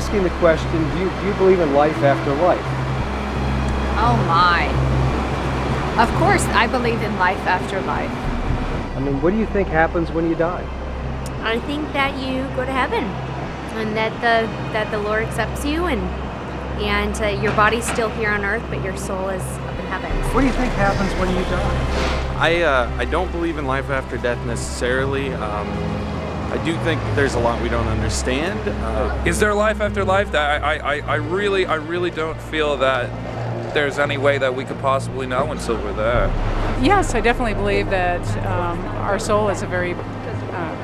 asking the question, do you believe in life after life? Oh my. Of course, I believe in life after life. I mean, what do you think happens when you die? I think that you go to heaven, and that the Lord accepts you, and your body's still here on earth, but your soul is up in heaven. What do you think happens when you die? I don't believe in life after death necessarily. I do think there's a lot we don't understand. Is there life after life? I really don't feel that there's any way that we could possibly know until we're there. Yes, I definitely believe that our soul is a very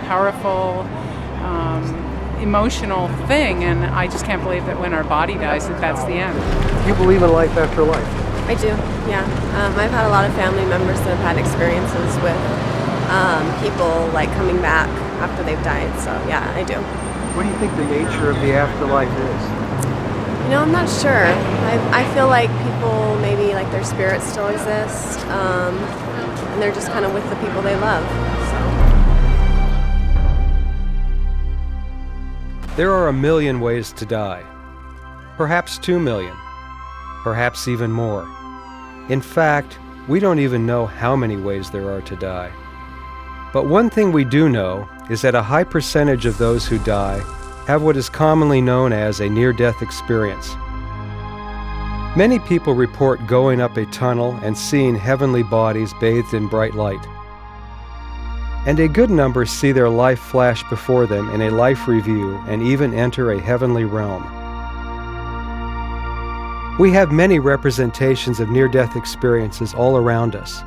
powerful, emotional thing, and I just can't believe that when our body dies that that's the end. Do you believe in life after life? I do, yeah. I've had a lot of family members that have had experiences with people like coming back after they've died, so yeah, I do. What do you think the nature of the afterlife is? You know, I'm not sure. I feel like people, maybe like their spirits still exist, and they're just kind of with the people they love. So. There are 1 million ways to die. Perhaps 2 million. Perhaps even more. In fact, we don't even know how many ways there are to die. But one thing we do know is that a high percentage of those who die have what is commonly known as a near-death experience. Many people report going up a tunnel and seeing heavenly bodies bathed in bright light. And a good number see their life flash before them in a life review and even enter a heavenly realm. We have many representations of near-death experiences all around us.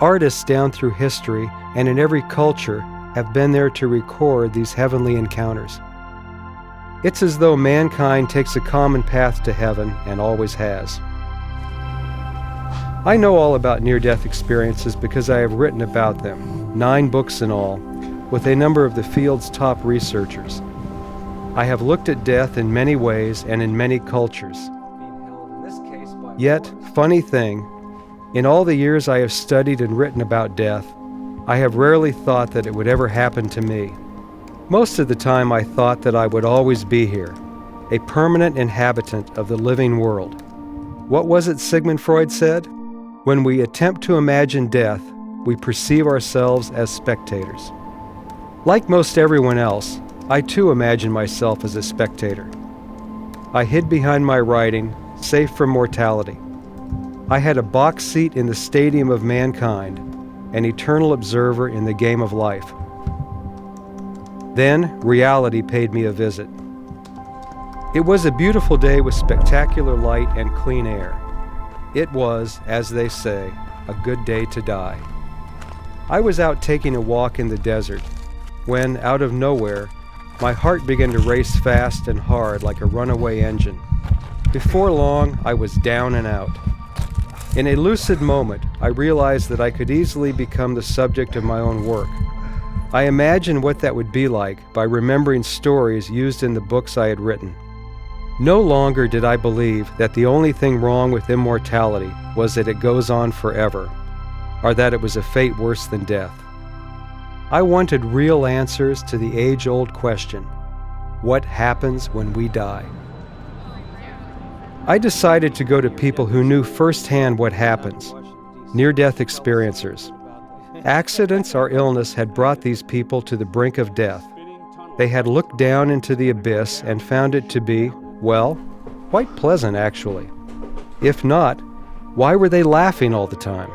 Artists down through history and in every culture have been there to record these heavenly encounters. It's as though mankind takes a common path to heaven and always has. I know all about near-death experiences because I have written about them, 9 books in all, with a number of the field's top researchers. I have looked at death in many ways and in many cultures. Yet, funny thing, in all the years I have studied and written about death, I have rarely thought that it would ever happen to me. Most of the time I thought that I would always be here, a permanent inhabitant of the living world. What was it Sigmund Freud said? When we attempt to imagine death, we perceive ourselves as spectators. Like most everyone else, I too imagined myself as a spectator. I hid behind my writing, safe from mortality. I had a box seat in the stadium of mankind, an eternal observer in the game of life. Then, reality paid me a visit. It was a beautiful day with spectacular light and clean air. It was, as they say, a good day to die. I was out taking a walk in the desert when, out of nowhere, my heart began to race fast and hard like a runaway engine. Before long, I was down and out. In a lucid moment, I realized that I could easily become the subject of my own work. I imagined what that would be like by remembering stories used in the books I had written. No longer did I believe that the only thing wrong with immortality was that it goes on forever, or that it was a fate worse than death. I wanted real answers to the age-old question, what happens when we die? I decided to go to people who knew firsthand what happens, near-death experiencers. Accidents or illness had brought these people to the brink of death. They had looked down into the abyss and found it to be, well, quite pleasant actually. If not, why were they laughing all the time?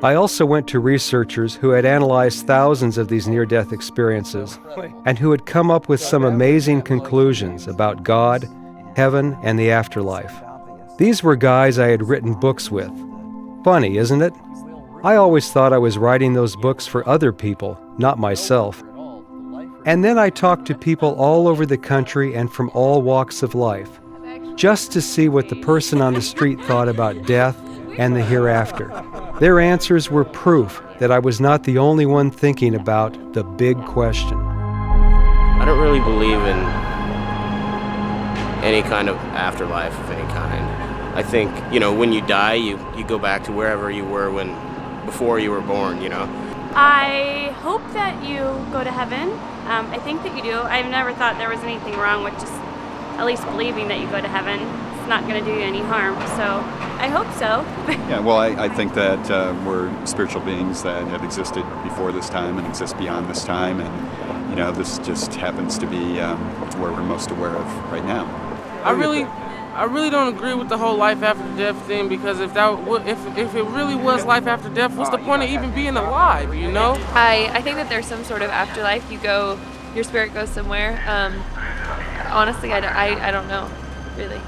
I also went to researchers who had analyzed thousands of these near-death experiences and who had come up with some amazing conclusions about God, heaven, and the afterlife. These were guys I had written books with. Funny, isn't it? I always thought I was writing those books for other people, not myself. And then I talked to people all over the country and from all walks of life, just to see what the person on the street thought about death and the hereafter. Their answers were proof that I was not the only one thinking about the big question. I don't really believe in any kind of afterlife of any kind. I think, when you die, you go back to wherever you were before you were born, I hope that you go to heaven. I think that you do. I've never thought there was anything wrong with just at least believing that you go to heaven. It's not going to do you any harm, so I hope so. Yeah, well, I think that we're spiritual beings that have existed before this time and exist beyond this time, and this just happens to be where we're most aware of right now. I really don't agree with the whole life after death thing, because if it really was life after death, what's the point of even being alive, you know? I think that there's some sort of afterlife. Your spirit goes somewhere. Honestly, I don't know, really.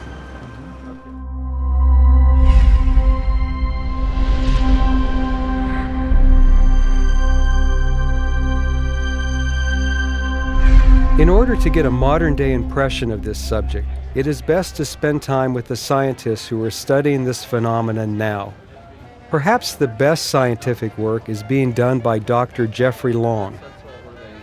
In order to get a modern-day impression of this subject, it is best to spend time with the scientists who are studying this phenomenon now. Perhaps the best scientific work is being done by Dr. Jeffrey Long.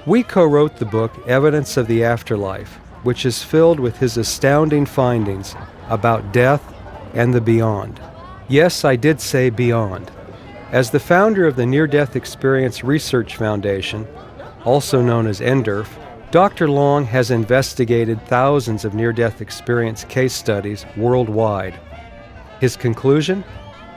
We co-wrote the book Evidence of the Afterlife, which is filled with his astounding findings about death and the beyond. Yes, I did say beyond. As the founder of the Near-Death Experience Research Foundation, also known as NDERF, Dr. Long has investigated thousands of near-death experience case studies worldwide. His conclusion?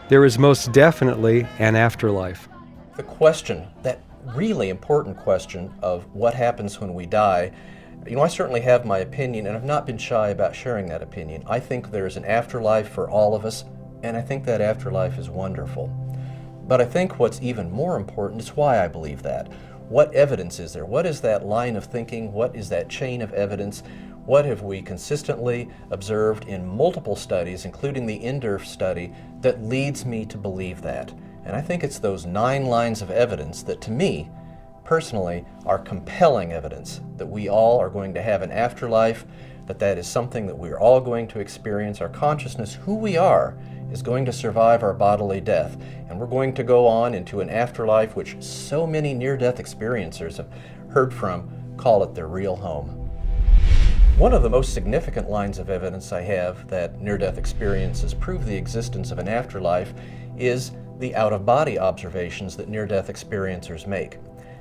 There is most definitely an afterlife. The question, that really important question of what happens when we die, I certainly have my opinion, and I've not been shy about sharing that opinion. I think there is an afterlife for all of us, and I think that afterlife is wonderful. But I think what's even more important is why I believe that. What evidence is there? What is that line of thinking? What is that chain of evidence? What have we consistently observed in multiple studies, including the NDERF study, that leads me to believe that? And I think it's those 9 lines of evidence that, to me, personally, are compelling evidence that we all are going to have an afterlife, that is something that we're all going to experience. Our consciousness, who we are, is going to survive our bodily death, and we're going to go on into an afterlife which so many near-death experiencers have heard from call it their real home. One of the most significant lines of evidence I have that near-death experiences prove the existence of an afterlife is the out-of-body observations that near-death experiencers make.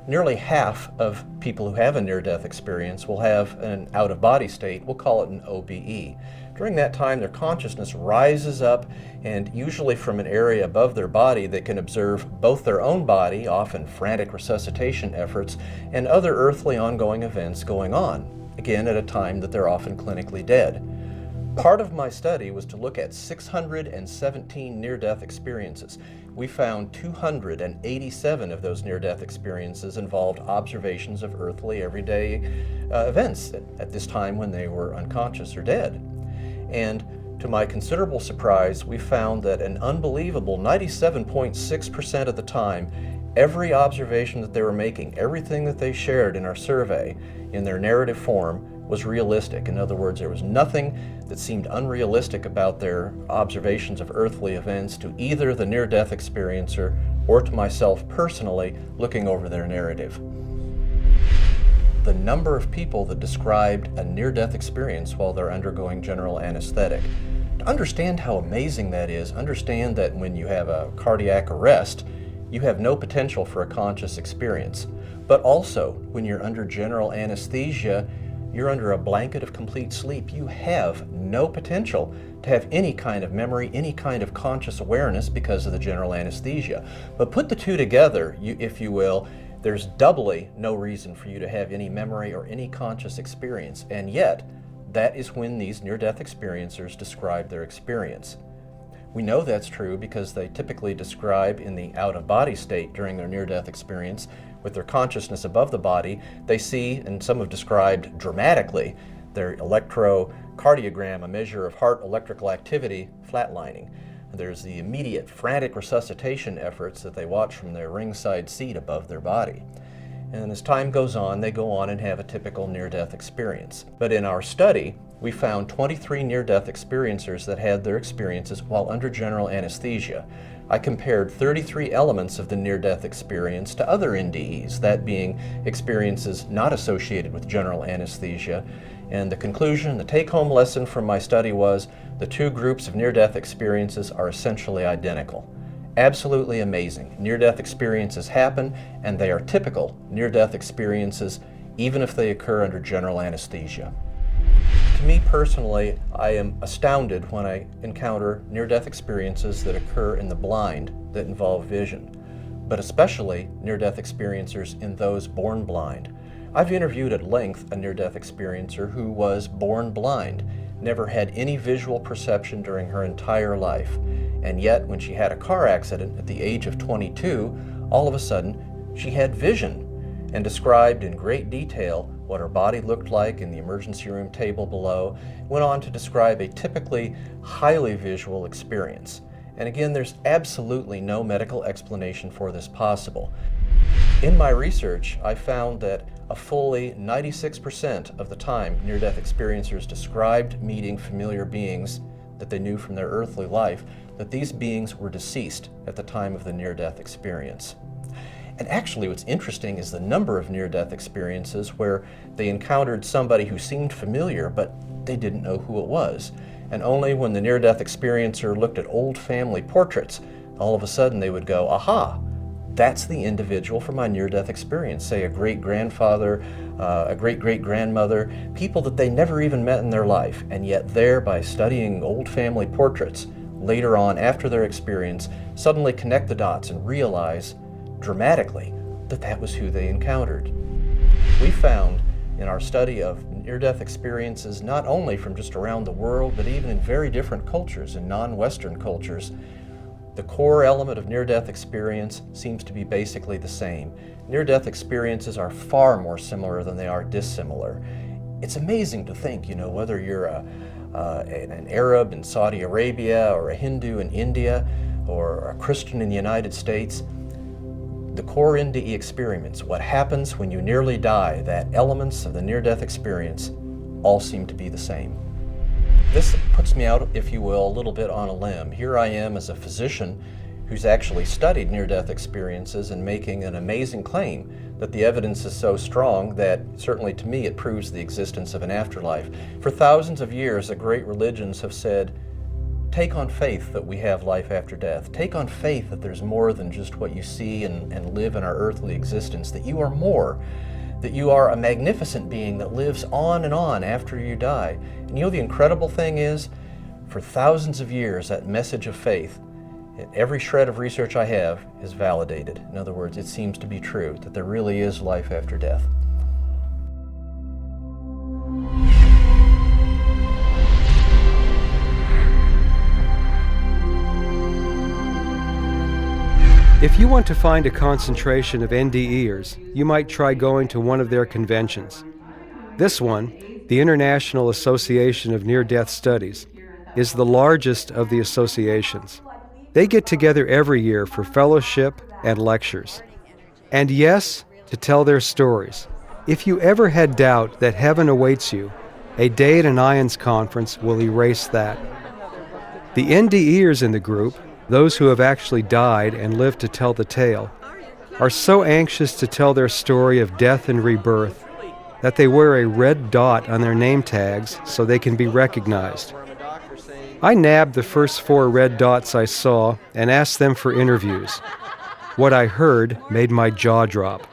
Nearly half of people who have a near-death experience will have an out-of-body state. We'll call it an OBE. During that time, their consciousness rises up, and usually from an area above their body, they can observe both their own body, often frantic resuscitation efforts, and other earthly ongoing events going on, again at a time that they're often clinically dead. Part of my study was to look at 617 near-death experiences. We found 287 of those near-death experiences involved observations of earthly, everyday events at this time when they were unconscious or dead. And to my considerable surprise, we found that an unbelievable 97.6% of the time, every observation that they were making, everything that they shared in our survey in their narrative form was realistic. In other words, there was nothing that seemed unrealistic about their observations of earthly events to either the near-death experiencer or to myself personally looking over their narrative. The number of people that described a near-death experience while they're undergoing general anesthetic. To understand how amazing that is, understand that when you have a cardiac arrest, you have no potential for a conscious experience. But also, when you're under general anesthesia, you're under a blanket of complete sleep. You have no potential to have any kind of memory, any kind of conscious awareness because of the general anesthesia. But put the two together, if you will, there's doubly no reason for you to have any memory or any conscious experience. And yet, that is when these near-death experiencers describe their experience. We know that's true because they typically describe in the out-of-body state during their near-death experience, with their consciousness above the body, they see, and some have described dramatically, their electrocardiogram, a measure of heart electrical activity, flatlining. There's the immediate frantic resuscitation efforts that they watch from their ringside seat above their body. And as time goes on, they go on and have a typical near-death experience. But in our study, we found 23 near-death experiencers that had their experiences while under general anesthesia. I compared 33 elements of the near-death experience to other NDEs, that being experiences not associated with general anesthesia. And the conclusion, the take-home lesson from my study was the two groups of near-death experiences are essentially identical. absolutely amazing. Near-death experiences happen, and they are typical near-death experiences, even if they occur under general anesthesia. To me personally, I am astounded when I encounter near-death experiences that occur in the blind that involve vision, but especially near-death experiencers in those born blind. I've interviewed at length a near-death experiencer who was born blind, never had any visual perception during her entire life, and yet when she had a car accident at the age of 22, all of a sudden she had vision, and described in great detail what her body looked like in the emergency room table below, went on to describe a typically highly visual experience. And again, there's absolutely no medical explanation for this possible. In my research, I found that a fully 96% of the time near-death experiencers described meeting familiar beings that they knew from their earthly life, that these beings were deceased at the time of the near-death experience. And actually what's interesting is the number of near-death experiences where they encountered somebody who seemed familiar, but they didn't know who it was. And only when the near-death experiencer looked at old family portraits, all of a sudden they would go, aha, that's the individual from my near-death experience, say a great-grandfather, a great-great-grandmother, people that they never even met in their life, and yet there, by studying old family portraits, later on after their experience, suddenly connect the dots and realize dramatically that that was who they encountered. We found in our study of near-death experiences, not only from just around the world, but even in very different cultures, in non-Western cultures, the core element of near-death experience seems to be basically the same. Near-death experiences are far more similar than they are dissimilar. It's amazing to think, whether you're an Arab in Saudi Arabia, or a Hindu in India, or a Christian in the United States, the core NDE experience, what happens when you nearly die, that elements of the near-death experience all seem to be the same. This puts me out, if you will, a little bit on a limb. Here I am as a physician who's actually studied near-death experiences and making an amazing claim that the evidence is so strong that certainly to me it proves the existence of an afterlife. For thousands of years, the great religions have said, take on faith that we have life after death. Take on faith that there's more than just what you see and live in our earthly existence, that you are more, that you are a magnificent being that lives on and on after you die. And the incredible thing is, for thousands of years, that message of faith, every shred of research I have, is validated. In other words, it seems to be true, that there really is life after death. If you want to find a concentration of NDEers, you might try going to one of their conventions. This one, the International Association of Near-Death Studies, is the largest of the associations. They get together every year for fellowship and lectures. And yes, to tell their stories. If you ever had doubt that heaven awaits you, a day at an IONS conference will erase that. The NDEers in the group, those who have actually died and lived to tell the tale, are so anxious to tell their story of death and rebirth that they wear a red dot on their name tags so they can be recognized. I nabbed the first 4 red dots I saw and asked them for interviews. What I heard made my jaw drop.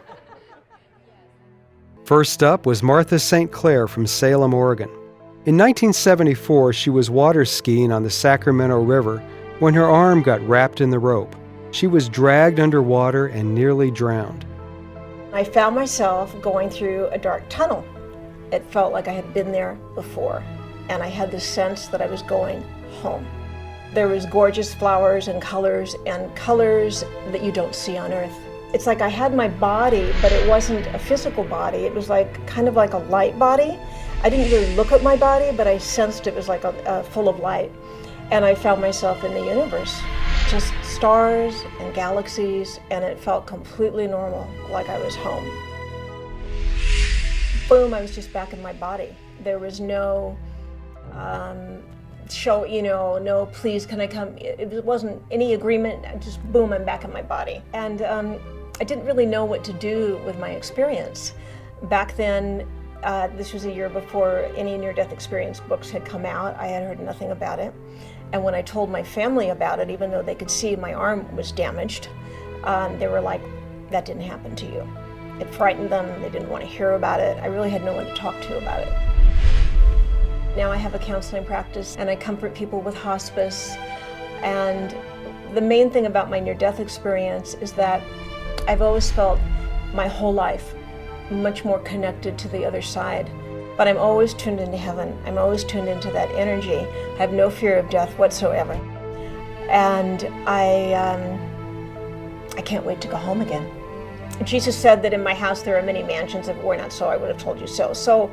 First up was Martha St. Clair from Salem, Oregon. In 1974, she was water skiing on the Sacramento River when her arm got wrapped in the rope. She was dragged underwater and nearly drowned. I found myself going through a dark tunnel. It felt like I had been there before, and I had this sense that I was going home. There was gorgeous flowers and colors that you don't see on Earth. It's like I had my body, but it wasn't a physical body. It was like kind of like a light body. I didn't really look at my body, but I sensed it was like full of light. And I found myself in the universe, just stars and galaxies, and it felt completely normal, like I was home. Boom, I was just back in my body. There was no no, please, can I come? It wasn't any agreement, just boom, I'm back in my body. And I didn't really know what to do with my experience. Back then, this was a year before any near-death experience books had come out. I had heard nothing about it. And when I told my family about it, even though they could see my arm was damaged, they were like, that didn't happen to you. It frightened them. They didn't want to hear about it. I really had no one to talk to about it. Now I have a counseling practice and I comfort people with hospice. And the main thing about my near-death experience is that I've always felt my whole life much more connected to the other side. But I'm always tuned into heaven. I'm always tuned into that energy. I have no fear of death whatsoever. And I can't wait to go home again. Jesus said that in my house there are many mansions. If it were not so, I would have told you so. So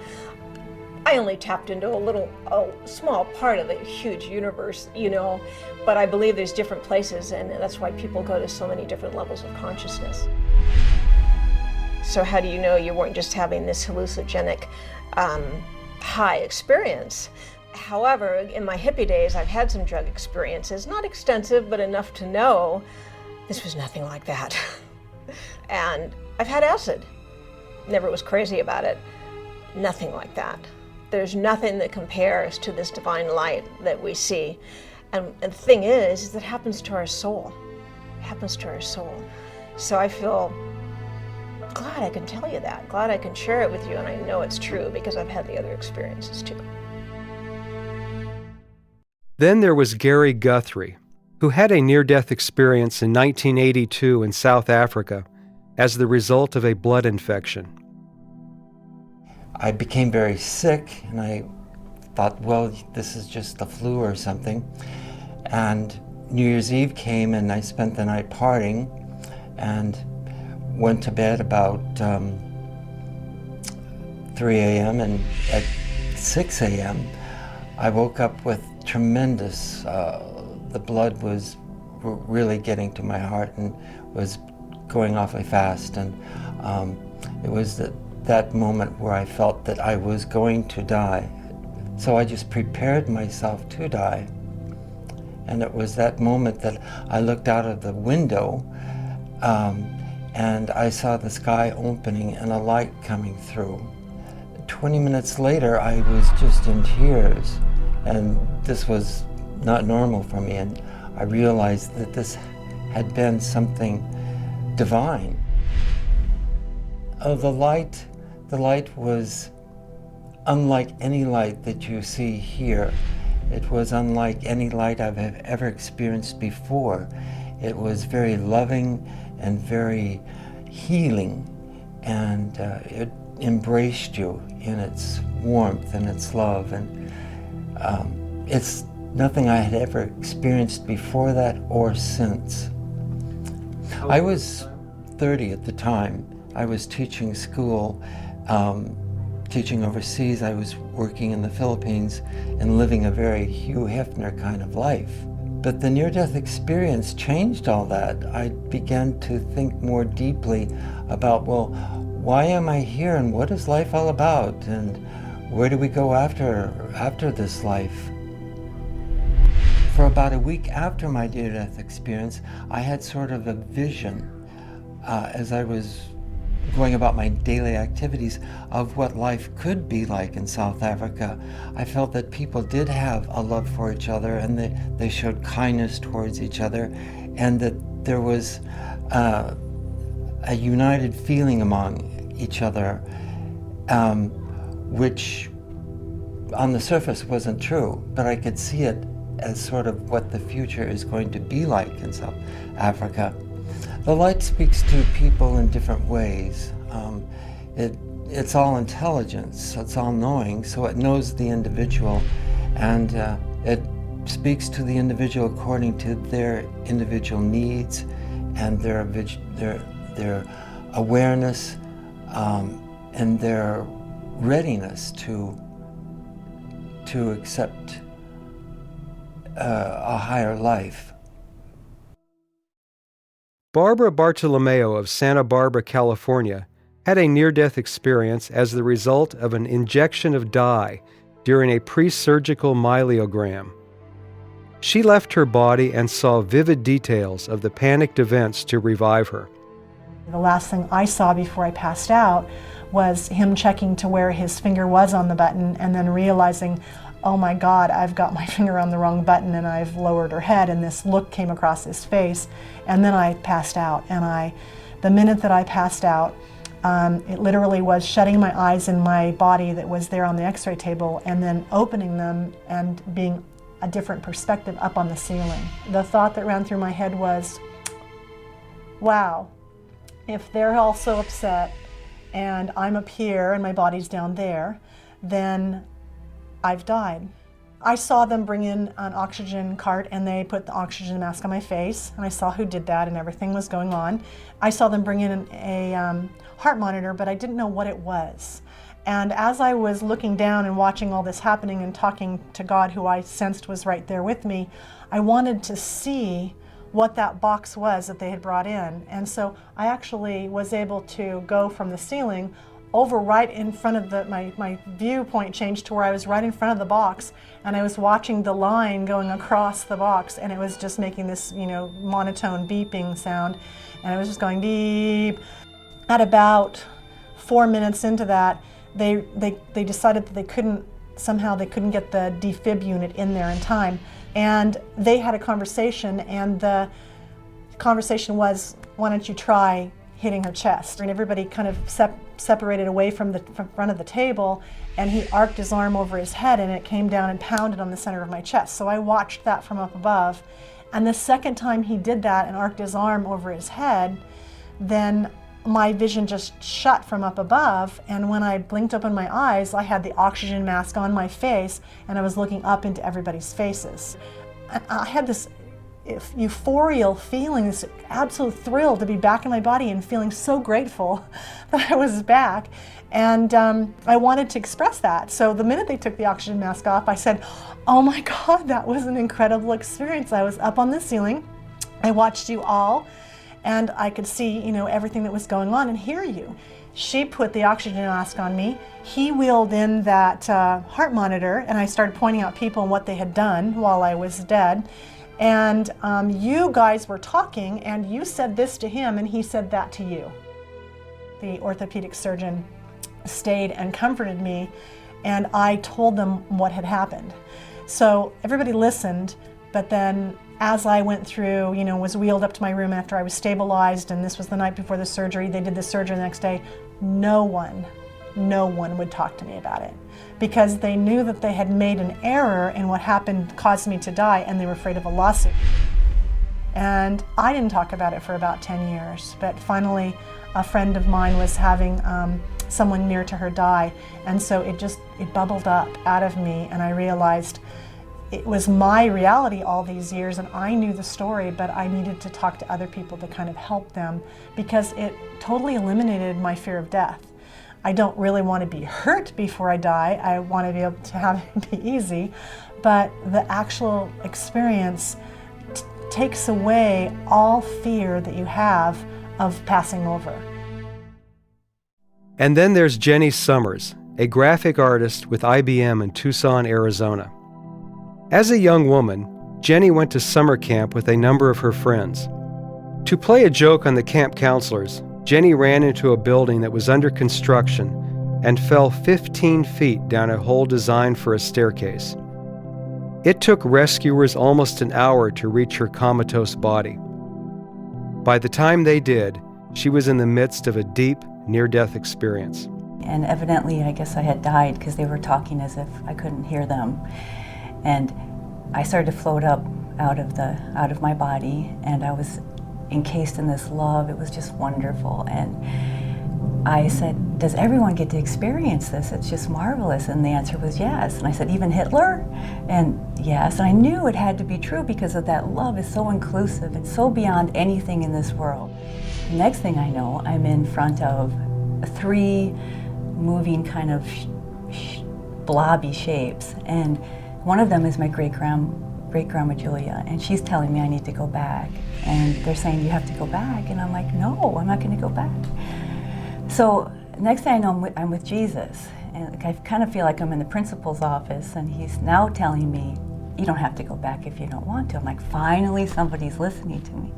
I only tapped into a small part of a huge universe, you know, but I believe there's different places, and that's why people go to so many different levels of consciousness. So how do you know you weren't just having this hallucinogenic high experience? However, in my hippie days, I've had some drug experiences, not extensive, but enough to know this was nothing like that. And I've had acid. Never was crazy about it. Nothing like that. There's nothing that compares to this divine light that we see. And the thing is it happens to our soul. It happens to our soul. So I feel glad I can tell you that, glad I can share it with you, and I know it's true because I've had the other experiences too. Then there was Gary Guthrie, who had a near-death experience in 1982 in South Africa as the result of a blood infection. I became very sick, and I thought, well, this is just the flu or something. And New Year's Eve came, and I spent the night partying, and went to bed about 3 a.m. and at 6 a.m. I woke up with tremendous, the blood was really getting to my heart and was going awfully fast, and it was that moment where I felt that I was going to die. So I just prepared myself to die. And it was that moment that I looked out of the window and I saw the sky opening and a light coming through. 20 minutes later, I was just in tears, and this was not normal for me, and I realized that this had been something divine. The light was unlike any light that you see here. It was unlike any light I've ever experienced before. It was very loving and very healing, and it embraced you in its warmth and its love, and it's nothing I had ever experienced before that or since. I was 30 at the time. I was teaching school, teaching overseas. I was working in the Philippines and living a very Hugh Hefner kind of life. But the near-death experience changed all that. I began to think more deeply about, well, why am I here and what is life all about, and where do we go after this life? For about a week after my near-death experience, I had sort of a vision as I was going about my daily activities of what life could be like in South Africa. I felt that people did have a love for each other, and they showed kindness towards each other, and that there was a united feeling among each other, which on the surface wasn't true, but I could see it as sort of what the future is going to be like in South Africa. The light speaks to people in different ways. It's all intelligence, it's all knowing, so it knows the individual, and it speaks to the individual according to their individual needs and their awareness and their readiness to accept a higher life. Barbara Bartolomeo of Santa Barbara, California, had a near-death experience as the result of an injection of dye during a pre-surgical myelogram. She left her body and saw vivid details of the panicked events to revive her. The last thing I saw before I passed out was him checking to where his finger was on the button and then realizing oh my God, I've got my finger on the wrong button and I've lowered her head, and this look came across his face, and then I passed out. And the minute that I passed out, it literally was shutting my eyes in my body that was there on the x-ray table and then opening them and being a different perspective up on the ceiling. The thought that ran through my head was, wow, if they're all so upset and I'm up here and my body's down there, then I've died. I saw them bring in an oxygen cart and they put the oxygen mask on my face, and I saw who did that and everything was going on. I saw them bring in a heart monitor, but I didn't know what it was. And as I was looking down and watching all this happening and talking to God, who I sensed was right there with me, I wanted to see what that box was that they had brought in. And so I actually was able to go from the ceiling over right in front of my viewpoint changed to where I was right in front of the box, and I was watching the line going across the box, and it was just making this, monotone beeping sound, and it was just going beep. At about 4 minutes into that, they decided that they couldn't get the defib unit in there in time, and they had a conversation, and the conversation was, why don't you try hitting her chest? And everybody kind of separated away from front of the table, and he arced his arm over his head and it came down and pounded on the center of my chest. So I watched that from up above, and the second time he did that and arced his arm over his head, then my vision just shut from up above, and when I blinked open my eyes, I had the oxygen mask on my face and I was looking up into everybody's faces. I had this euphorial feeling, this absolute thrill to be back in my body and feeling so grateful that I was back. And I wanted to express that. So the minute they took the oxygen mask off, I said, oh my God, that was an incredible experience. I was up on the ceiling, I watched you all, and I could see, everything that was going on and hear you. She put the oxygen mask on me. He wheeled in that heart monitor, and I started pointing out people and what they had done while I was dead. And you guys were talking, and you said this to him, and he said that to you. The orthopedic surgeon stayed and comforted me, and I told them what had happened. So everybody listened, but then as I went through, was wheeled up to my room after I was stabilized, and this was the night before the surgery, they did the surgery the next day, no one would talk to me about it, because they knew that they had made an error in what happened, caused me to die, and they were afraid of a lawsuit. And I didn't talk about it for about 10 years, but finally a friend of mine was having someone near to her die, and so it bubbled up out of me, and I realized it was my reality all these years, and I knew the story, but I needed to talk to other people to kind of help them, because it totally eliminated my fear of death. I don't really want to be hurt before I die. I want to be able to have it be easy, but the actual experience takes away all fear that you have of passing over. And then there's Jenny Summers, a graphic artist with IBM in Tucson, Arizona. As a young woman, Jenny went to summer camp with a number of her friends. To play a joke on the camp counselors, Jenny ran into a building that was under construction and fell 15 feet down a hole designed for a staircase. It took rescuers almost an hour to reach her comatose body. By the time they did, she was in the midst of a deep, near-death experience. And evidently, I guess I had died because they were talking as if I couldn't hear them. And I started to float up out of my body, and I was encased in this love. It was just wonderful. And I said, does everyone get to experience this? It's just marvelous. And the answer was yes. And I said, even Hitler? And yes. And I knew it had to be true because of that love is so inclusive. It's so beyond anything in this world. The next thing I know, I'm in front of 3 moving kind of blobby shapes. And one of them is my great-grandma Julia, and she's telling me I need to go back. And they're saying, you have to go back. And I'm like, no, I'm not going to go back. So next thing I know, I'm with Jesus. And I kind of feel like I'm in the principal's office, and he's now telling me, you don't have to go back if you don't want to. I'm like, finally somebody's listening to me.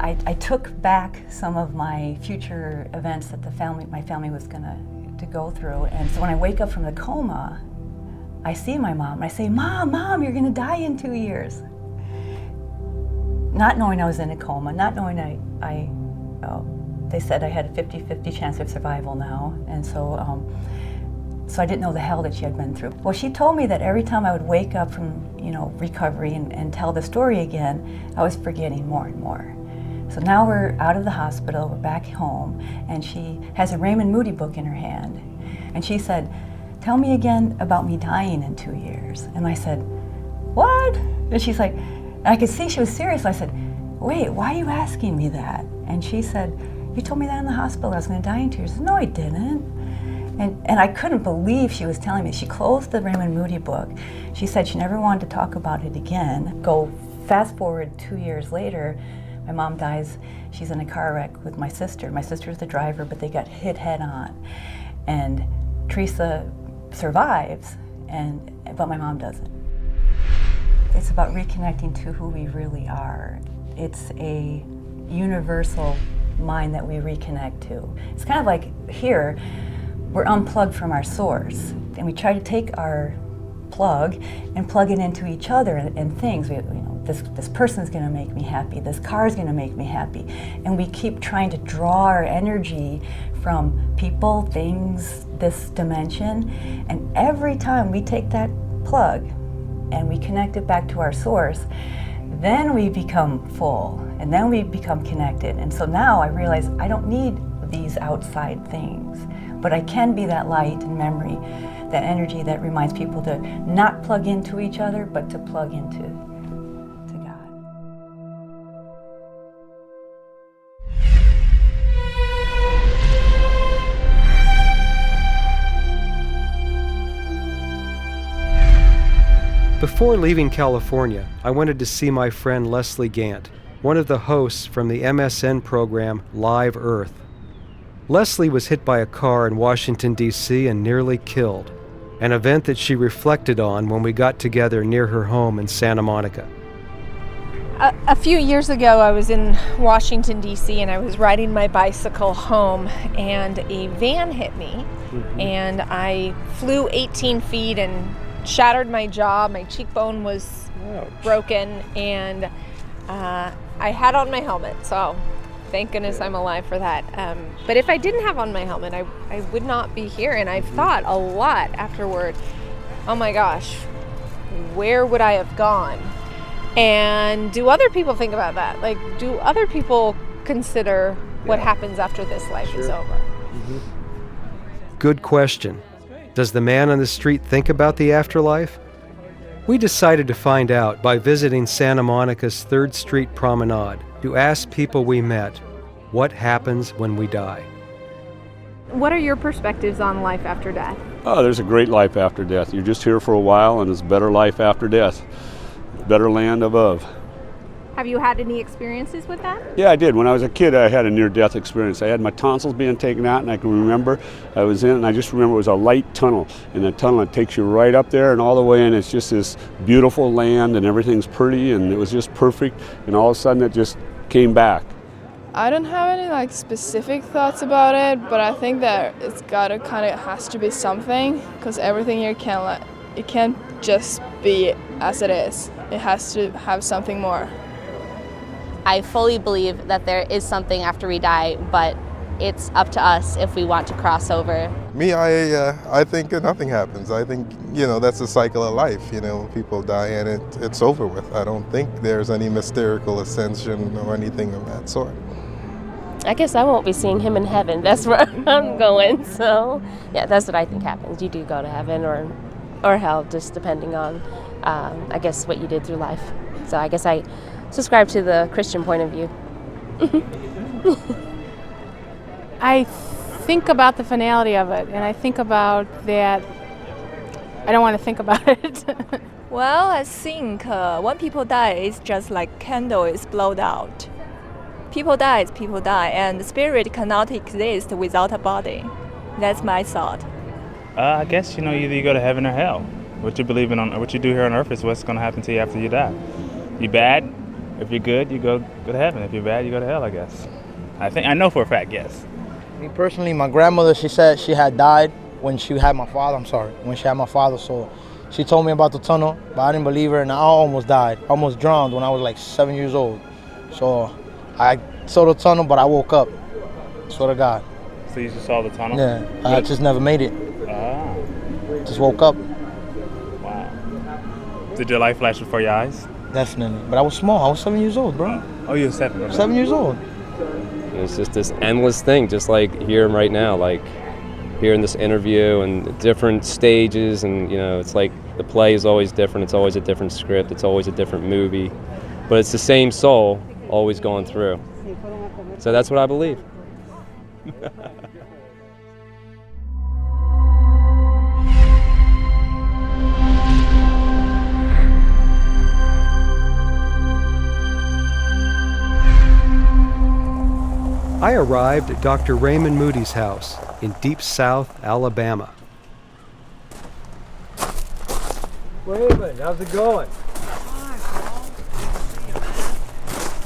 I took back some of my future events that my family was going to go through. And so when I wake up from the coma, I see my mom, and I say, Mom, you're gonna die in 2 years. Not knowing I was in a coma, not knowing they said I had a 50-50 chance of survival now, and so I didn't know the hell that she had been through. Well, she told me that every time I would wake up from, recovery and tell the story again, I was forgetting more and more. So now we're out of the hospital, we're back home, and she has a Raymond Moody book in her hand. And she said, tell me again about me dying in 2 years. And I said, what? And she's like, I could see she was serious. I said, wait, why are you asking me that? And she said, you told me that in the hospital I was gonna die in 2 years. I said, no, I didn't. And I couldn't believe she was telling me. She closed the Raymond Moody book. She said she never wanted to talk about it again. Go fast forward 2 years later, my mom dies. She's in a car wreck with my sister. My sister's the driver, but they got hit head on. And Teresa survives, but my mom doesn't. It's about reconnecting to who we really are. It's a universal mind that we reconnect to. It's kind of like here, we're unplugged from our source, and we try to take our plug and plug it into each other and things. This person's gonna make me happy, this car's gonna make me happy, and we keep trying to draw our energy from people, things, this dimension, and every time we take that plug and we connect it back to our source, then we become full, and then we become connected. And so now I realize I don't need these outside things, but I can be that light and memory, that energy that reminds people to not plug into each other, but to plug into God. Before leaving California, I wanted to see my friend Leslie Gant, one of the hosts from the MSN program Live Earth. Leslie was hit by a car in Washington, D.C. and nearly killed, an event that she reflected on when we got together near her home in Santa Monica. A few years ago, I was in Washington, D.C., and I was riding my bicycle home, and a van hit me, and I flew 18 feet and shattered my jaw. My cheekbone was broken, and I had on my helmet, so thank goodness I'm alive for that. But if I didn't have on my helmet, I would not be here, and I've thought a lot afterward, oh my gosh, where would I have gone? And do other people think about that? Like, do other people consider what happens after this life is over? Good question. Does the man on the street think about the afterlife? We decided to find out by visiting Santa Monica's 3rd Street Promenade to ask people we met what happens when we die. What are your perspectives on life after death? Oh, there's a great life after death. You're just here for a while, and it's a better life after death. Better land above. Have you had any experiences with that? Yeah, I did. When I was a kid, I had a near-death experience. I had my tonsils being taken out, and I can remember I was in, and I just remember it was a light tunnel. And the tunnel, it takes you right up there and all the way in. It's just this beautiful land, and everything's pretty, and it was just perfect. And all of a sudden, it just came back. I don't have any specific thoughts about it, but I think that it's gotta has to be something, because everything here it can't just be as it is. It has to have something more. I fully believe that there is something after we die, but it's up to us if we want to cross over. Me, I think nothing happens. I think, that's the cycle of life. People die and it's over with. I don't think there's any mystical ascension or anything of that sort. I guess I won't be seeing him in heaven. That's where I'm going. So, yeah, that's what I think happens. You do go to heaven or hell, just depending on, I guess, what you did through life. So I guess I subscribe to the Christian point of view. I think about the finality of it, and I think about that I don't want to think about it. Well, I think when people die, it's just like candle is blown out. People die, and the spirit cannot exist without a body. That's my thought. I guess, either you go to heaven or hell. What you believe in what you do here on earth is what's going to happen to you after you die. You bad, if you're good, you go to heaven. If you're bad, you go to hell, I guess. I know for a fact, yes. Me personally, my grandmother, she said she had died when she had my father, so She told me about the tunnel, but I didn't believe her, and I almost died. I almost drowned when I was like 7 years old. So I saw the tunnel, but I woke up. Swear to God. So you just saw the tunnel? Yeah, I just never made it. Ah. Just woke up. Wow. Did your life flash before your eyes? Definitely. But I was small. I was 7 years old, bro. Oh, you were 7? 7 years old. It's just this endless thing, just like here and right now, like here in this interview and different stages, and you know, it's like the play is always different. It's always a different script. It's always a different movie, but it's the same soul always going through. So that's what I believe. I arrived at Dr. Raymond Moody's house in Deep South, Alabama. Raymond, how's it going?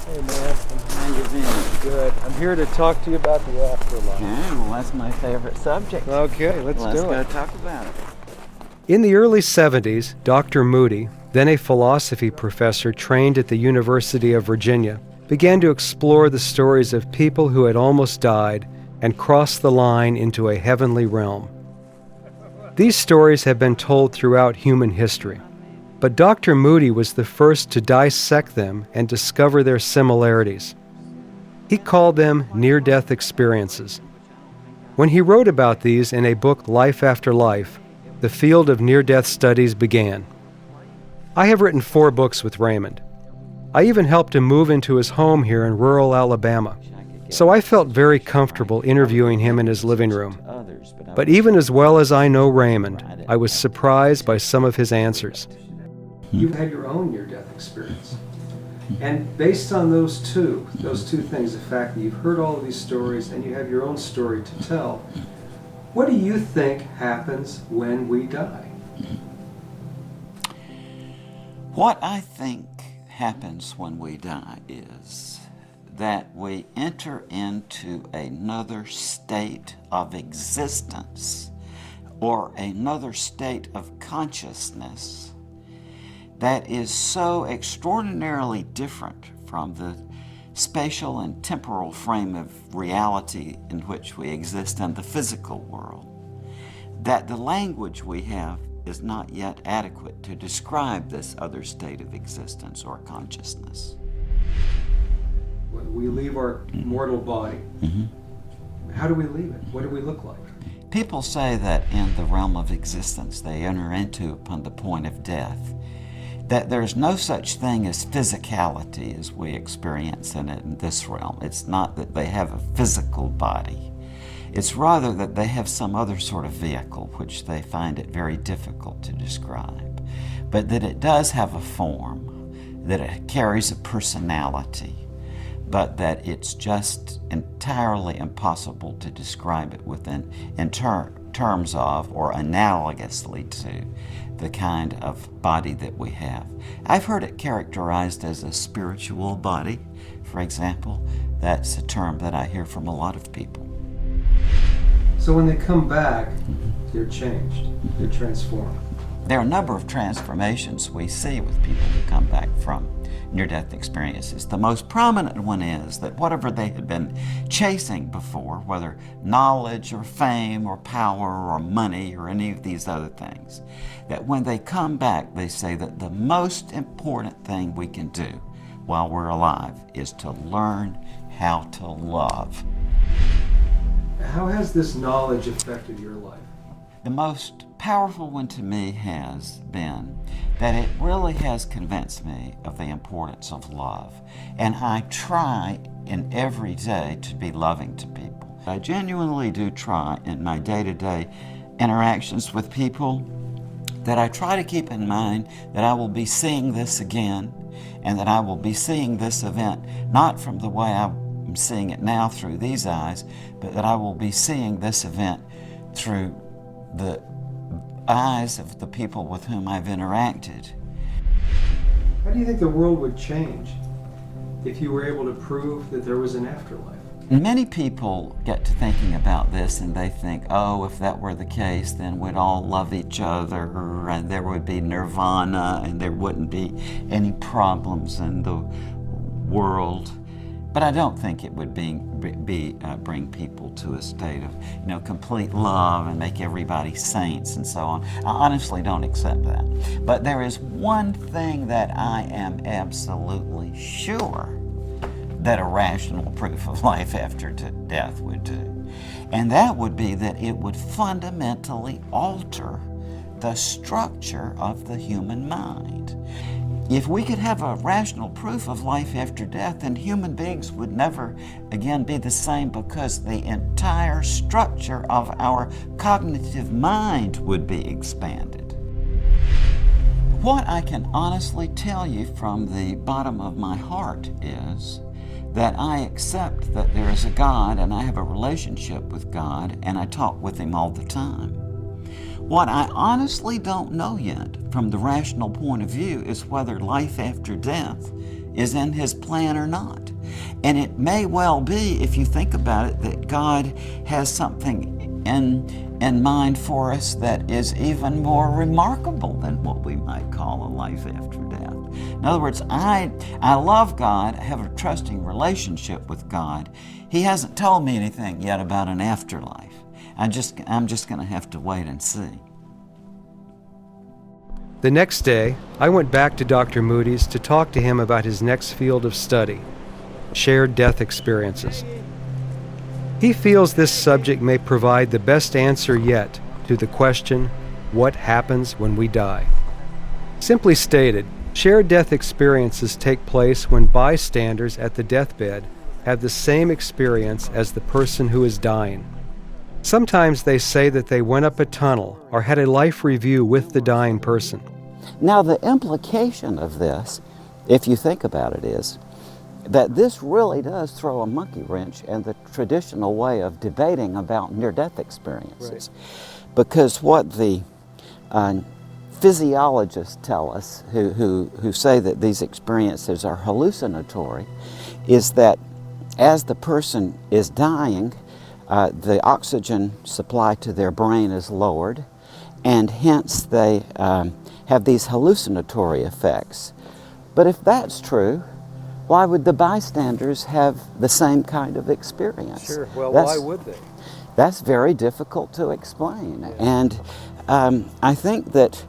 Hey man, how you been? Good. I'm here to talk to you about the afterlife. Okay, well that's my favorite subject. Okay, let's do it. Let's go talk about it. In the early 70s, Dr. Moody, then a philosophy professor trained at the University of Virginia, began to explore the stories of people who had almost died and crossed the line into a heavenly realm. These stories have been told throughout human history, but Dr. Moody was the first to dissect them and discover their similarities. He called them near-death experiences. When he wrote about these in a book, Life After Life, the field of near-death studies began. I have written 4 books with Raymond. I even helped him move into his home here in rural Alabama, so I felt very comfortable interviewing him in his living room. But even as well as I know Raymond, I was surprised by some of his answers. You've had your own near-death experience. And based on those two things, the fact that you've heard all of these stories and you have your own story to tell, what do you think happens when we die? What I think happens when we die is that we enter into another state of existence or another state of consciousness that is so extraordinarily different from the spatial and temporal frame of reality in which we exist in the physical world, that the language we have is not yet adequate to describe this other state of existence or consciousness. When we leave our mortal body, how do we leave it? What do we look like? People say that in the realm of existence they enter into upon the point of death, that there's no such thing as physicality as we experience in it in this realm. It's not that they have a physical body. It's rather that they have some other sort of vehicle which they find it very difficult to describe, but that it does have a form, that it carries a personality, but that it's just entirely impossible to describe it in terms of or analogously to the kind of body that we have. I've heard it characterized as a spiritual body, for example. That's a term that I hear from a lot of people. So when they come back, they're changed, they're transformed. There are a number of transformations we see with people who come back from near-death experiences. The most prominent one is that whatever they had been chasing before, whether knowledge or fame or power or money or any of these other things, that when they come back, they say that the most important thing we can do while we're alive is to learn how to love. How has this knowledge affected your life? The most powerful one to me has been that it really has convinced me of the importance of love. And I try in every day to be loving to people. I genuinely do try in my day-to-day interactions with people that I try to keep in mind that I will be seeing this again and that I will be seeing this event not from the way I'm seeing it now through these eyes, but that I will be seeing this event through the eyes of the people with whom I've interacted. How do you think the world would change if you were able to prove that there was an afterlife? Many people get to thinking about this and they think, oh, if that were the case, then we'd all love each other and there would be nirvana and there wouldn't be any problems in the world. But I don't think it would bring people to a state of, complete love and make everybody saints and so on. I honestly don't accept that. But there is one thing that I am absolutely sure that a rational proof of life after death would do. And that would be that it would fundamentally alter the structure of the human mind. If we could have a rational proof of life after death, then human beings would never again be the same, because the entire structure of our cognitive mind would be expanded. What I can honestly tell you from the bottom of my heart is that I accept that there is a God and I have a relationship with God and I talk with Him all the time. What I honestly don't know yet from the rational point of view is whether life after death is in His plan or not. And it may well be, if you think about it, that God has something in mind for us that is even more remarkable than what we might call a life after death. In other words, I love God, I have a trusting relationship with God. He hasn't told me anything yet about an afterlife. I'm just going to have to wait and see. The next day, I went back to Dr. Moody's to talk to him about his next field of study, shared death experiences. He feels this subject may provide the best answer yet to the question, what happens when we die? Simply stated, shared death experiences take place when bystanders at the deathbed have the same experience as the person who is dying. Sometimes they say that they went up a tunnel or had a life review with the dying person. Now, the implication of this, if you think about it, is that this really does throw a monkey wrench in the traditional way of debating about near-death experiences. Right. Because what the physiologists tell us, who say that these experiences are hallucinatory, is that as the person is dying, the oxygen supply to their brain is lowered, and hence they have these hallucinatory effects. But if that's true, why would the bystanders have the same kind of experience? Sure, well, why would they? That's very difficult to explain. And I think that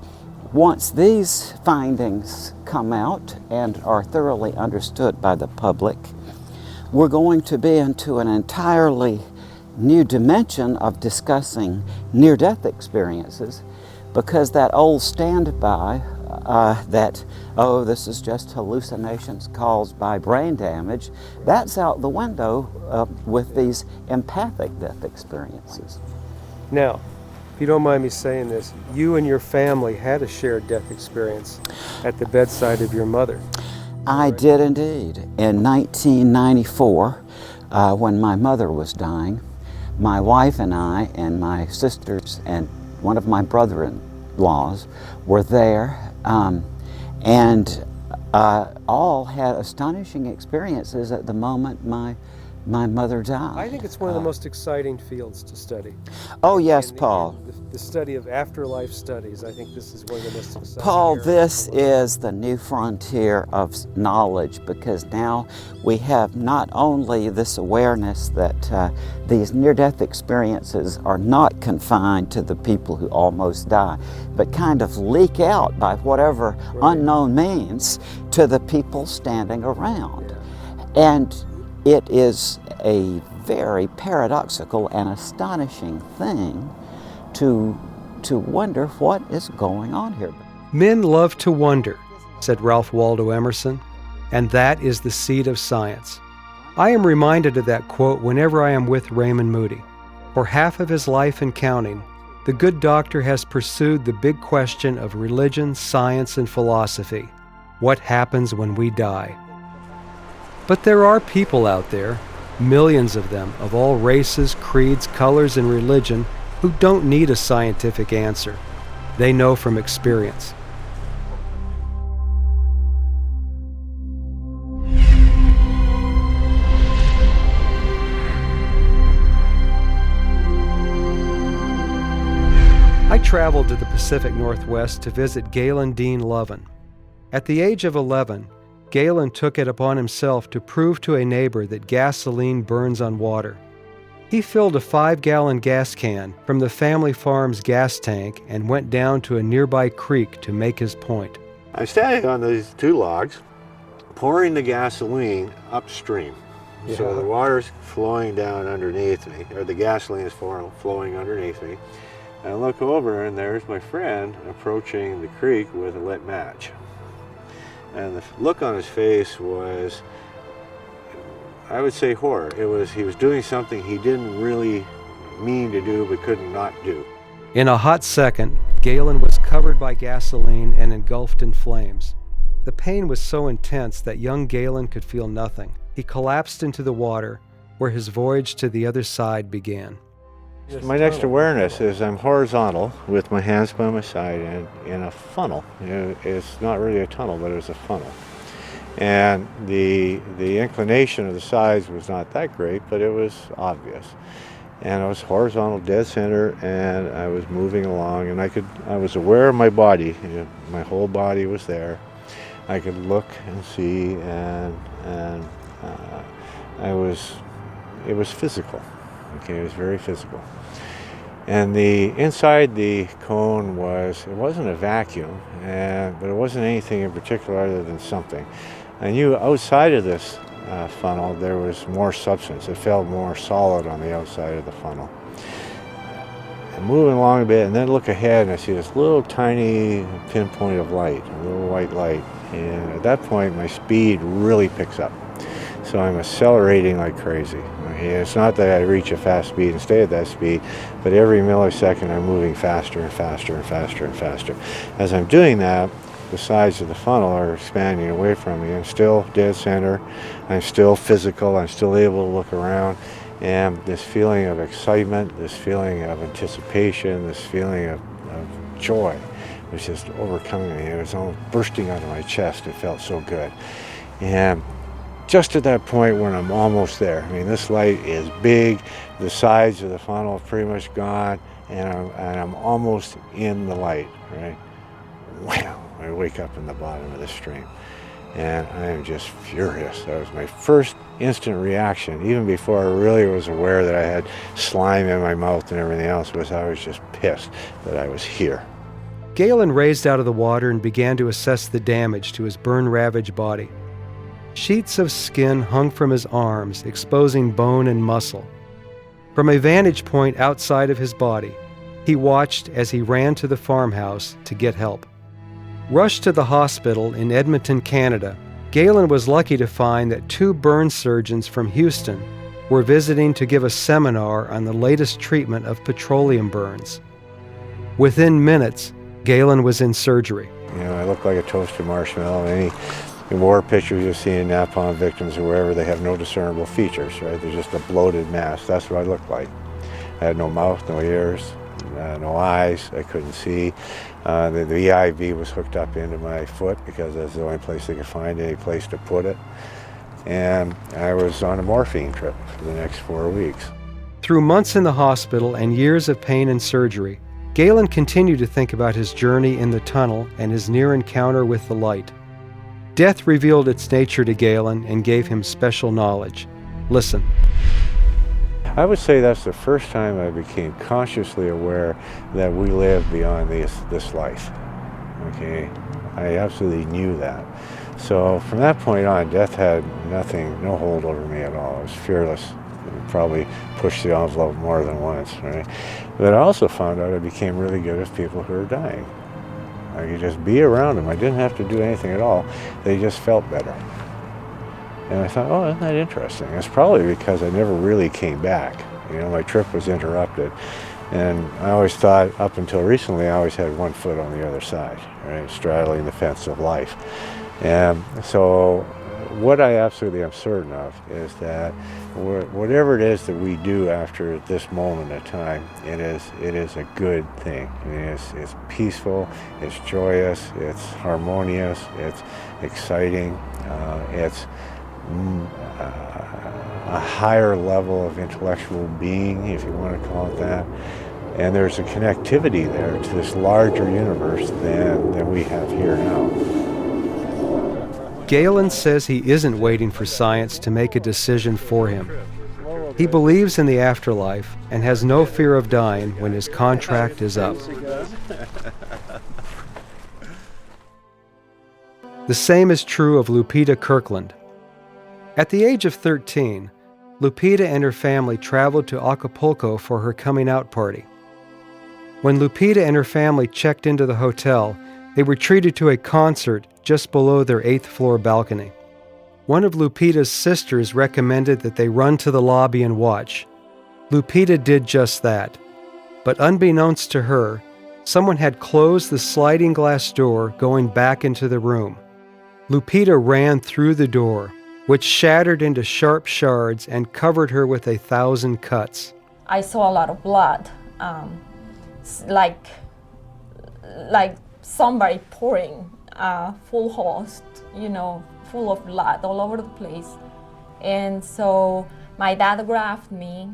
once these findings come out and are thoroughly understood by the public, we're going to be into an entirely new dimension of discussing near-death experiences, because that old standby that, oh, this is just hallucinations caused by brain damage, that's out the window with these empathic death experiences. Now, if you don't mind me saying this, you and your family had a shared death experience at the bedside of your mother. I did indeed. In 1994, when my mother was dying, my wife and I and my sisters and one of my brother-in-laws were there, and all had astonishing experiences at the moment my mother died. I think it's one of the most exciting fields to study. Oh yes, Paul. The study of afterlife studies, I think this is one of the most exciting. Paul, this is the new frontier of knowledge, because now we have not only this awareness that these near-death experiences are not confined to the people who almost die, but kind of leak out by whatever unknown means to the people standing around. And it is a very paradoxical and astonishing thing to wonder what is going on here. Men love to wonder, said Ralph Waldo Emerson, and that is the seed of science. I am reminded of that quote whenever I am with Raymond Moody. For half of his life and counting, the good doctor has pursued the big question of religion, science, and philosophy. What happens when we die? But there are people out there, millions of them, of all races, creeds, colors, and religion, who don't need a scientific answer. They know from experience. traveled to the Pacific Northwest to visit Galen Dean Lovin. At the age of 11, Galen took it upon himself to prove to a neighbor that gasoline burns on water. He filled a 5-gallon gas can from the family farm's gas tank and went down to a nearby creek to make his point. I'm standing on these 2 logs, pouring the gasoline upstream. Yeah. So the water's flowing down underneath me, or the gasoline is flowing underneath me. I look over and there's my friend approaching the creek with a lit match. And the look on his face was, I would say, horror. He was doing something he didn't really mean to do but couldn't not do. In a hot second, Galen was covered by gasoline and engulfed in flames. The pain was so intense that young Galen could feel nothing. He collapsed into the water, where his voyage to the other side began. My next awareness is I'm horizontal with my hands by my side and in a funnel. It's not really a tunnel, but it's a funnel. And the inclination of the sides was not that great, but it was obvious. And I was horizontal, dead center, and I was moving along, and I was aware of my body. My whole body was there. I could look and see, and it was physical. Okay, it was very physical. And inside the cone it wasn't a vacuum, but it wasn't anything in particular other than something. I knew outside of this funnel there was more substance. It felt more solid on the outside of the funnel. I'm moving along a bit, and then look ahead and I see this little tiny pinpoint of light, a little white light. And at that point my speed really picks up. So I'm accelerating like crazy. Okay? It's not that I reach a fast speed and stay at that speed, but every millisecond I'm moving faster and faster and faster and faster. As I'm doing that, the sides of the funnel are expanding away from me. I'm still dead center. I'm still physical. I'm still able to look around. And this feeling of excitement, this feeling of anticipation, this feeling of joy was just overcoming me. It was almost bursting out of my chest. It felt so good. And just at that point when I'm almost there, I mean, this light is big, the sides of the funnel are pretty much gone, and I'm almost in the light, right? Wow, I wake up in the bottom of the stream, and I am just furious. That was my first instant reaction, even before I really was aware that I had slime in my mouth and everything else, I was just pissed that I was here. Galen raised out of the water and began to assess the damage to his burn-ravaged body. Sheets of skin hung from his arms, exposing bone and muscle. From a vantage point outside of his body, he watched as he ran to the farmhouse to get help. Rushed to the hospital in Edmonton, Canada, Galen was lucky to find that 2 burn surgeons from Houston were visiting to give a seminar on the latest treatment of petroleum burns. Within minutes, Galen was in surgery. You know, I look like a toasted marshmallow. Any war pictures you see in napalm victims or wherever, they have no discernible features, right? They're just a bloated mass. That's what I looked like. I had no mouth, no ears, no eyes. I couldn't see. The IV was hooked up into my foot because that's the only place they could find any place to put it. And I was on a morphine trip for the next 4 weeks. Through months in the hospital and years of pain and surgery, Galen continued to think about his journey in the tunnel and his near encounter with the light. Death revealed its nature to Galen and gave him special knowledge. Listen. I would say that's the first time I became consciously aware that we live beyond this life. Okay, I absolutely knew that. So from that point on, death had no hold over me at all. I was fearless. I probably pushed the envelope more than once, right? But I also found out I became really good with people who were dying. I could just be around them. I didn't have to do anything at all. They just felt better. And I thought, oh, isn't that interesting? It's probably because I never really came back. You know, my trip was interrupted. And I always thought, up until recently, I always had one foot on the other side, right, straddling the fence of life. And so what I absolutely am certain of is that whatever it is that we do after this moment of time, it is a good thing. It's peaceful, it's joyous, it's harmonious, it's exciting, it's a higher level of intellectual being, if you want to call it that. And there's a connectivity there to this larger universe than we have here now. Galen says he isn't waiting for science to make a decision for him. He believes in the afterlife and has no fear of dying when his contract is up. The same is true of Lupita Kirkland. At the age of 13, Lupita and her family traveled to Acapulco for her coming out party. When Lupita and her family checked into the hotel, they were treated to a concert just below their 8th floor balcony. One of Lupita's sisters recommended that they run to the lobby and watch. Lupita did just that. But unbeknownst to her, someone had closed the sliding glass door going back into the room. Lupita ran through the door, which shattered into sharp shards and covered her with 1,000 cuts. I saw a lot of blood, like somebody pouring full host, full of blood all over the place. And so my dad grabbed me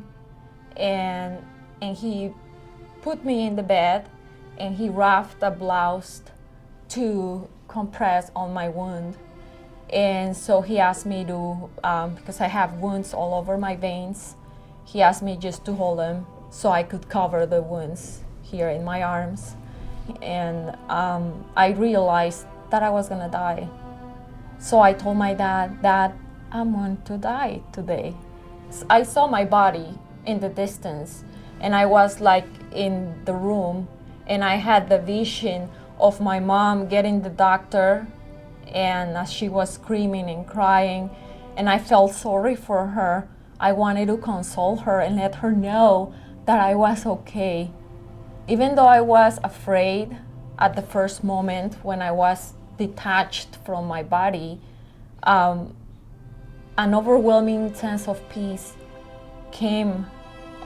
and he put me in the bed and he wrapped a blouse to compress on my wound. And so he asked me to, because I have wounds all over my veins, he asked me just to hold them so I could cover the wounds here in my arms. And I realized that I was gonna die. So I told my dad, "Dad, I'm going to die today." I saw my body in the distance and I was like in the room and I had the vision of my mom getting the doctor and as she was screaming and crying and I felt sorry for her. I wanted to console her and let her know that I was okay. Even though I was afraid at the first moment when I was detached from my body, an overwhelming sense of peace came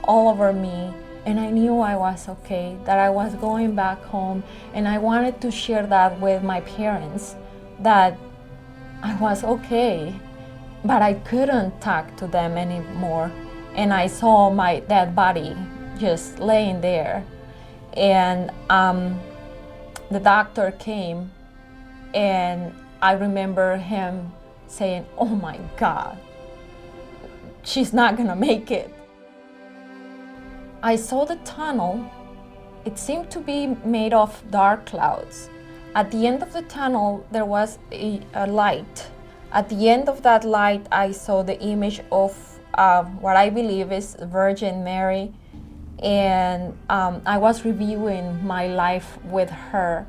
all over me and I knew I was okay, that I was going back home, and I wanted to share that with my parents, that I was okay, but I couldn't talk to them anymore. And I saw my dead body just laying there. And the doctor came and I remember him saying, "Oh my God, she's not gonna make it." I saw the tunnel. It seemed to be made of dark clouds. At the end of the tunnel, there was a light. At the end of that light, I saw the image of what I believe is Virgin Mary. And I was reviewing my life with her.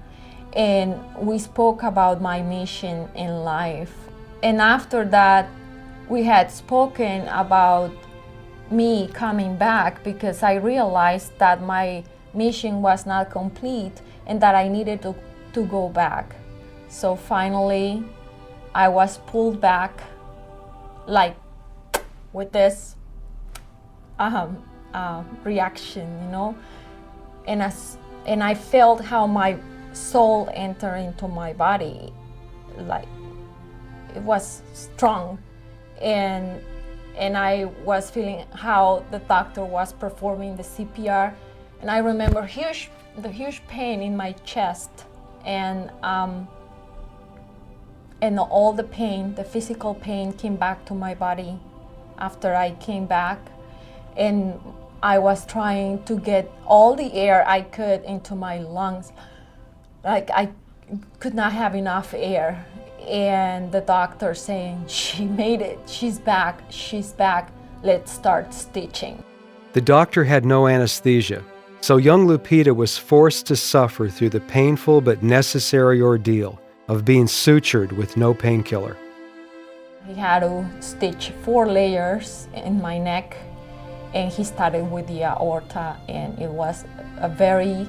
And we spoke about my mission in life. And after that, we had spoken about me coming back because I realized that my mission was not complete and that I needed to go back. So finally, I was pulled back like with this reaction, and I felt how my soul entered into my body, like it was strong, and I was feeling how the doctor was performing the CPR, and I remember the huge pain in my chest, and all the pain, the physical pain, came back to my body after I came back, and I was trying to get all the air I could into my lungs. Like I could not have enough air. And the doctor saying, "She made it, she's back, let's start stitching." The doctor had no anesthesia, so young Lupita was forced to suffer through the painful but necessary ordeal of being sutured with no painkiller. He had to stitch 4 layers in my neck, and he started with the aorta, and it was a very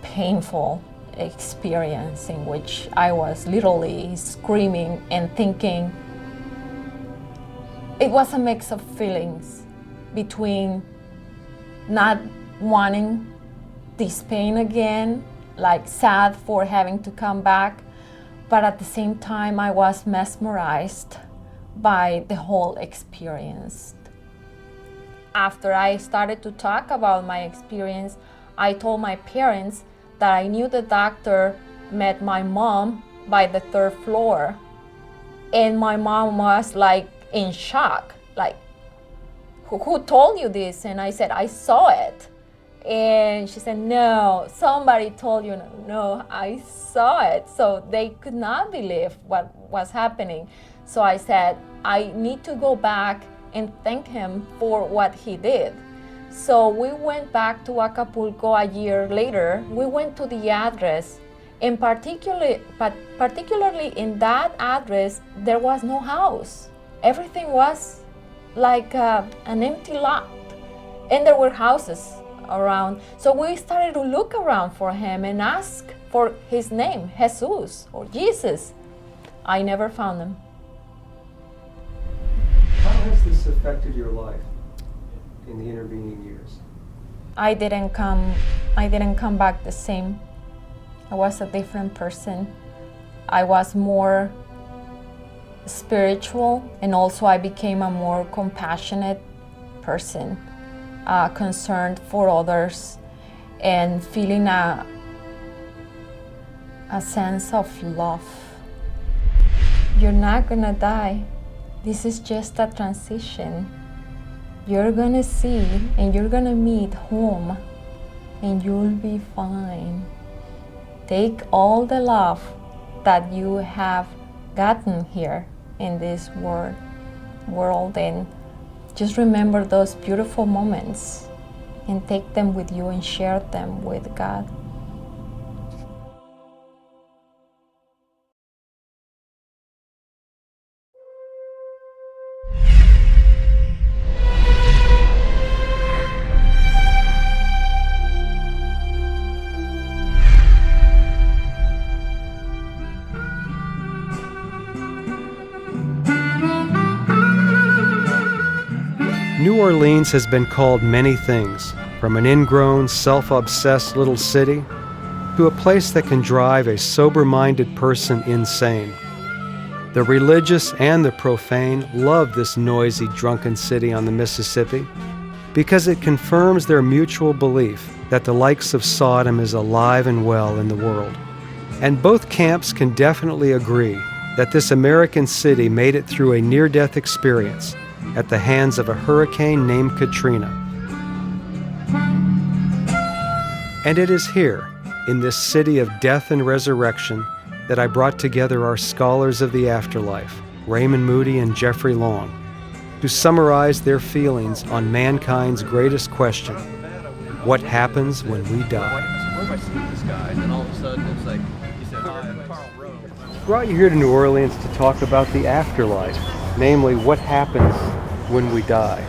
painful experience in which I was literally screaming and thinking. It was a mix of feelings between not wanting this pain again, like sad for having to come back, but at the same time I was mesmerized by the whole experience. after I started to talk about my experience, I told my parents that I knew the doctor met my mom by the 3rd floor. And my mom was like in shock, like, who told you this? And I said, I saw it. And she said, no, somebody told you. No, I saw it. So they could not believe what was happening. So I said, I need to go back and thank him for what he did. So we went back to Acapulco a year later. We went to the address, and particularly in that address, there was no house. Everything was like an empty lot, and there were houses around. So we started to look around for him and ask for his name, Jesus or Jesus. I never found him. How has this affected your life in the intervening years? I didn't come back the same. I was a different person. I was more spiritual, and also I became a more compassionate person, concerned for others, and feeling a sense of love. You're not gonna die. This is just a transition. You're gonna see and you're gonna meet home, and you'll be fine. Take all the love that you have gotten here in this world, and just remember those beautiful moments and take them with you and share them with God. New Orleans has been called many things, from an ingrown, self-obsessed little city to a place that can drive a sober-minded person insane. The religious and the profane love this noisy, drunken city on the Mississippi because it confirms their mutual belief that the likes of Sodom is alive and well in the world. And both camps can definitely agree that this American city made it through a near-death experience at the hands of a hurricane named Katrina. And it is here, in this city of death and resurrection, that I brought together our scholars of the afterlife, Raymond Moody and Jeffrey Long, to summarize their feelings on mankind's greatest question: what happens when we die? Brought you here to New Orleans to talk about the afterlife, namely what happens when we die.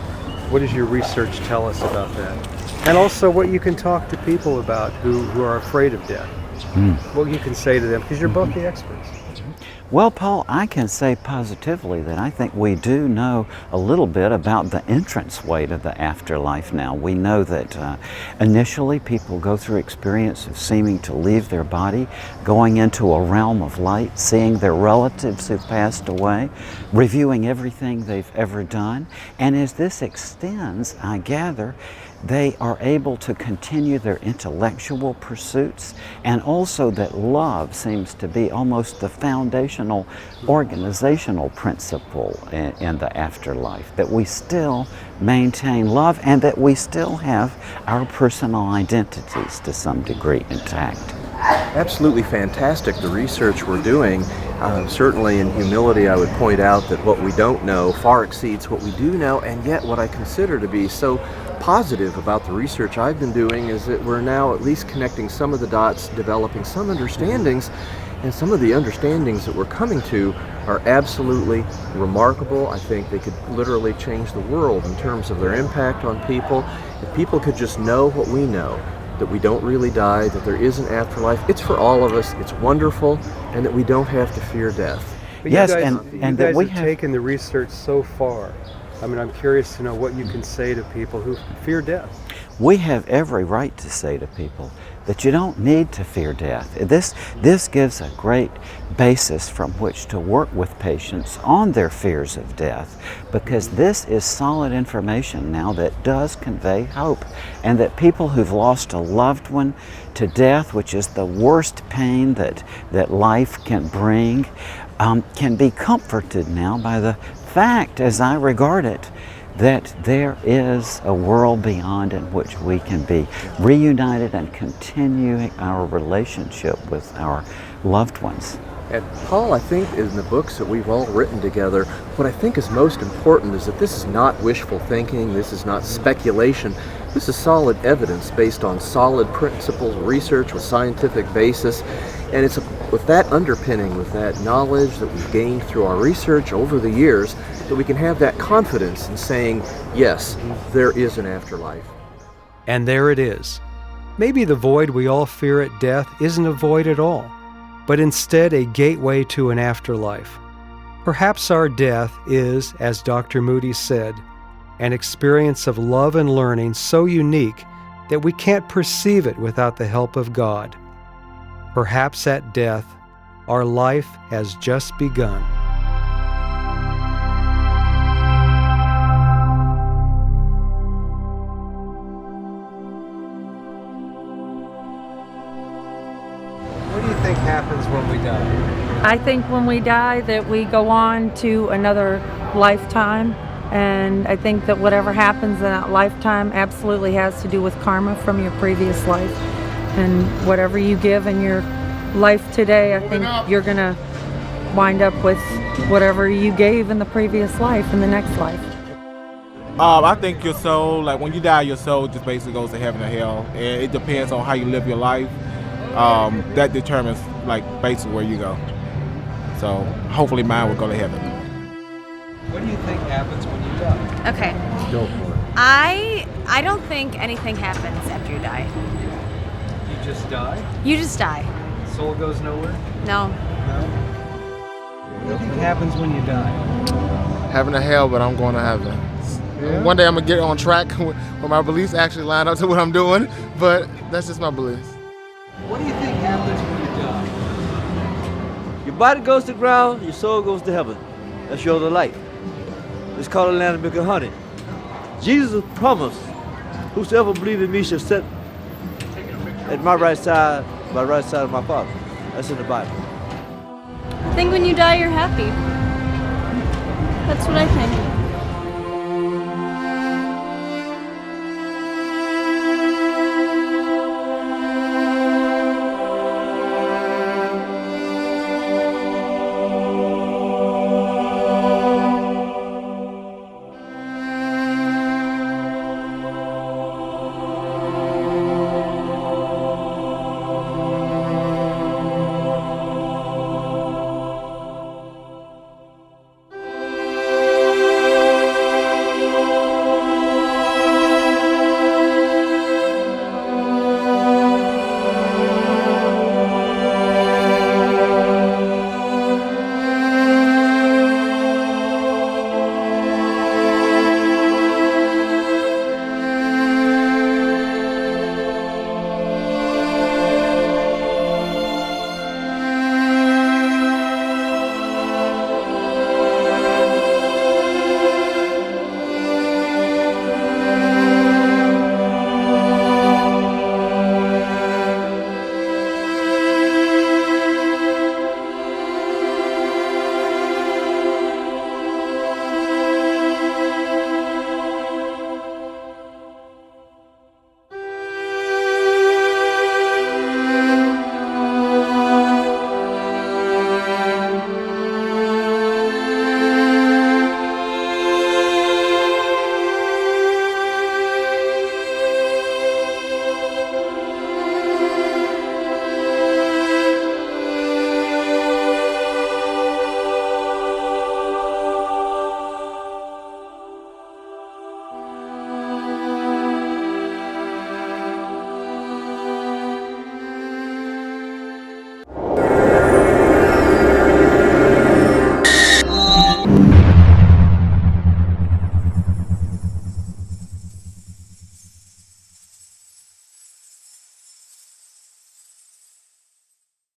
What does your research tell us about that? And also what you can talk to people about who are afraid of death. What you can say to them, because you're both the experts. Well, Paul, I can say positively that I think we do know a little bit about the entranceway to the afterlife now. We know that initially people go through experience of seeming to leave their body, going into a realm of light, seeing their relatives who've passed away, reviewing everything they've ever done. And as this extends, I gather, they are able to continue their intellectual pursuits, and also that love seems to be almost the foundational organizational principle in the afterlife, that we still maintain love and that we still have our personal identities to some degree intact. Absolutely fantastic, the research we're doing. Certainly in humility I would point out that what we don't know far exceeds what we do know, and yet what I consider to be so positive about the research I've been doing is that we're now at least connecting some of the dots, developing some understandings, and some of the understandings that we're coming to are absolutely remarkable. I think they could literally change the world in terms of their impact on people. If people could just know what we know, that we don't really die, that there is an afterlife, it's for all of us, it's wonderful, and that we don't have to fear death. But yes, you guys have taken the research so far. I mean, I'm curious to know what you can say to people who fear death. we have every right to say to people that you don't need to fear death. This gives a great basis from which to work with patients on their fears of death, because this is solid information now that does convey hope, and that people who've lost a loved one to death, which is the worst pain that life can bring, can be comforted now by the fact, as I regard it, that there is a world beyond in which we can be reunited and continuing our relationship with our loved ones. And Paul, I think in the books that we've all written together, what I think is most important is that this is not wishful thinking, this is not speculation, this is solid evidence based on solid principles, research with scientific basis, and it's with that underpinning, with that knowledge that we've gained through our research over the years, that we can have that confidence in saying, yes, there is an afterlife. And there it is. Maybe the void we all fear at death isn't a void at all, but instead a gateway to an afterlife. Perhaps our death is, as Dr. Moody said, an experience of love and learning so unique that we can't perceive it without the help of God. Perhaps at death, our life has just begun. What do you think happens when we die? I think when we die that we go on to another lifetime, and I think that whatever happens in that lifetime absolutely has to do with karma from your previous life. And whatever you give in your life today, I think you're going to wind up with whatever you gave in the previous life in the next life. I think your soul, like when you die, your soul just basically goes to heaven or hell. And it depends on how you live your life. That determines like basically where you go. So hopefully mine will go to heaven. What do you think happens when you die? Okay. Go for it. I don't think anything happens after you die. You just die? You just die. Soul goes nowhere? No. What do you think happens when you die? Heaven or hell, but I'm going to heaven. Yeah? One day I'm going to get on track when my beliefs actually line up to what I'm doing, but that's just my beliefs. What do you think happens when you die? Your body goes to the ground, your soul goes to heaven. That's your other life. It's called the land of milk and honey. Jesus promised, whosoever believes in me shall sit at my right side, by the right side of my Father. That's in the Bible. I think when you die, you're happy. That's what I think.